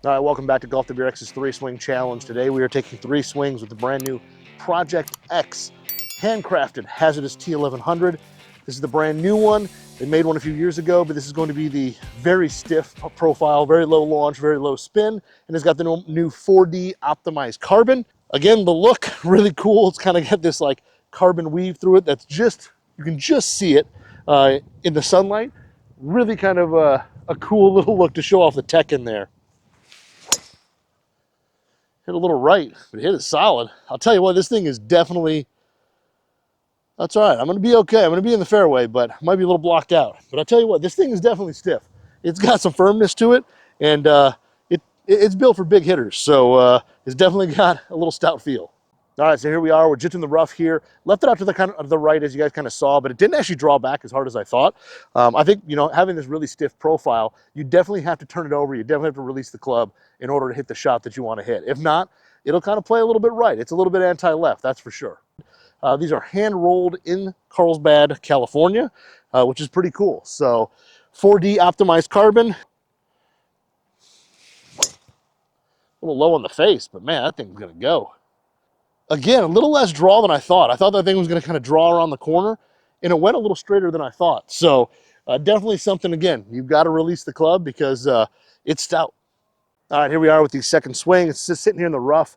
All right, welcome back to GolfWRX's 3-swing challenge. Today we are taking 3 swings with the brand new Project X handcrafted HZRDUS T1100. This is the brand new one. They made one a few years ago, but this is going to be the very stiff profile, very low launch, very low spin, and it's got the new 4D optimized carbon. Again, the look, really cool. It's kind of got this like carbon weave through it that's just, you can just see it in the sunlight. Really kind of a cool little look to show off the tech in there. Hit a little right, but hit it solid. I'll tell you what, this thing is definitely, that's all right. I'm going to be okay. I'm going to be in the fairway, but might be a little blocked out. But I'll tell you what, this thing is definitely stiff. It's got some firmness to it, and it's built for big hitters. So it's definitely got a little stout feel. All right, so here we are. We're just in the rough here. Left it out to the kind of the right, as you guys kind of saw, but it didn't actually draw back as hard as I thought. I think, you know, having this really stiff profile, you definitely have to turn it over. You definitely have to release the club in order to hit the shot that you want to hit. If not, it'll kind of play a little bit right. It's a little bit anti-left, that's for sure. These are hand-rolled in Carlsbad, California, which is pretty cool. So 4D optimized carbon. A little low on the face, but man, that thing's going to go. Again, a little less draw than I thought. I thought that thing was going to kind of draw around the corner, and it went a little straighter than I thought. So definitely something, again, you've got to release the club because it's stout. All right, here we are with the second swing. It's just sitting here in the rough,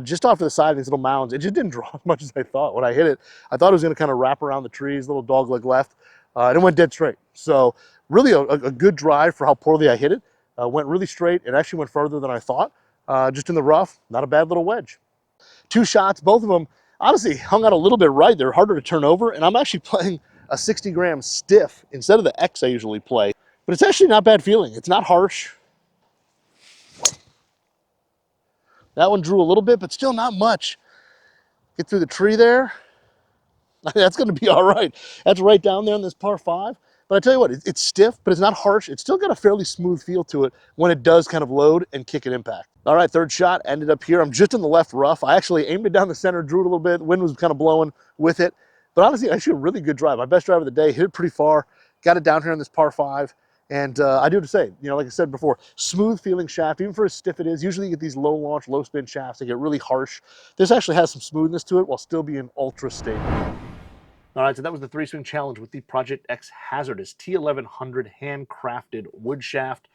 just off to the side of these little mounds. It just didn't draw as much as I thought. When I hit it, I thought it was going to kind of wrap around the trees, little dog leg left, and it went dead straight. So really a good drive for how poorly I hit it. Went really straight. It actually went further than I thought. Just in the rough, not a bad little wedge. 2 shots, both of them honestly hung out a little bit right. They're harder to turn over, and I'm actually playing a 60-gram stiff instead of the X I usually play. But it's actually not bad feeling. It's not harsh. That one drew a little bit, but still not much. Get through the tree there. That's going to be all right. That's right down there on this par 5. But I tell you what, it's stiff, but it's not harsh. It's still got a fairly smooth feel to it when it does kind of load and kick at impact. All right, third shot ended up here. I'm just in the left rough. I actually aimed it down the center, drew it a little bit. The wind was kind of blowing with it. But honestly, actually a really good drive. My best drive of the day. Hit it pretty far. Got it down here on this par 5. And I do have to say, you know, like I said before, smooth feeling shaft, even for as stiff it is. Usually you get these low launch, low spin shafts that get really harsh. This actually has some smoothness to it while still being ultra stable. All right, so that was the 3-swing challenge with the Project X HZRDUS T1100 HandCrafted wood shaft.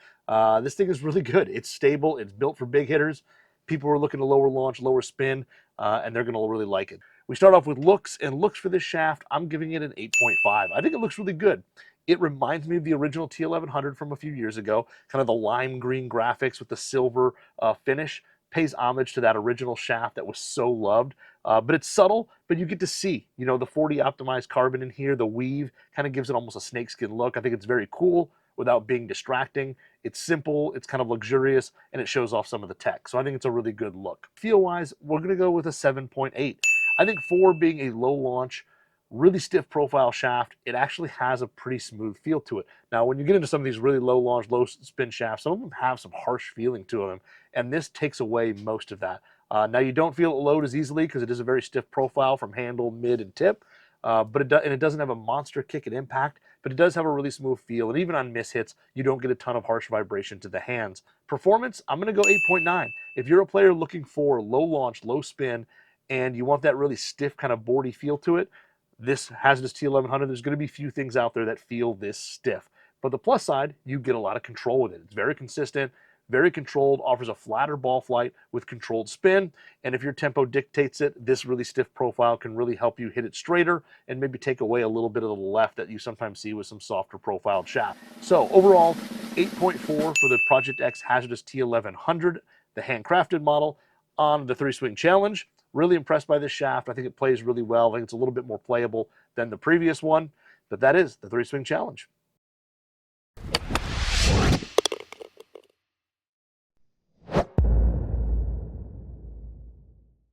This thing is really good. It's stable. It's built for big hitters. People are looking to lower launch, lower spin, and they're going to really like it. We start off with looks, and looks for this shaft, I'm giving it an 8.5. I think it looks really good. It reminds me of the original T1100 from a few years ago, kind of the lime green graphics with the silver finish. Pays homage to that original shaft that was so loved. But it's subtle, but you get to see, you know, the 4D optimized carbon in here, the weave kind of gives it almost a snakeskin look. I think it's very cool without being distracting. It's simple, it's kind of luxurious, and it shows off some of the tech. So I think it's a really good look. Feel-wise, we're going to go with a 7.8. I think for being a low launch, really stiff profile shaft, it actually has a pretty smooth feel to it. Now, when you get into some of these really low launch, low spin shafts, some of them have some harsh feeling to them, and this takes away most of that. Now, you don't feel it load as easily because it is a very stiff profile from handle, mid, and tip, but it doesn't have a monster kick at impact, but it does have a really smooth feel, and even on miss hits, you don't get a ton of harsh vibration to the hands. Performance, I'm going to go 8.9. If you're a player looking for low launch, low spin, and you want that really stiff kind of boardy feel to it, this HZRDUS T1100, there's going to be few things out there that feel this stiff. But the plus side, you get a lot of control with it. It's very consistent, very controlled, offers a flatter ball flight with controlled spin. And if your tempo dictates it, this really stiff profile can really help you hit it straighter and maybe take away a little bit of the left that you sometimes see with some softer profiled shaft. So overall, 8.4 for the Project X HZRDUS T1100, the handcrafted model on the 3-swing challenge. Really impressed by this shaft. I think it plays really well. I think it's a little bit more playable than the previous one. But that is the 3-swing challenge.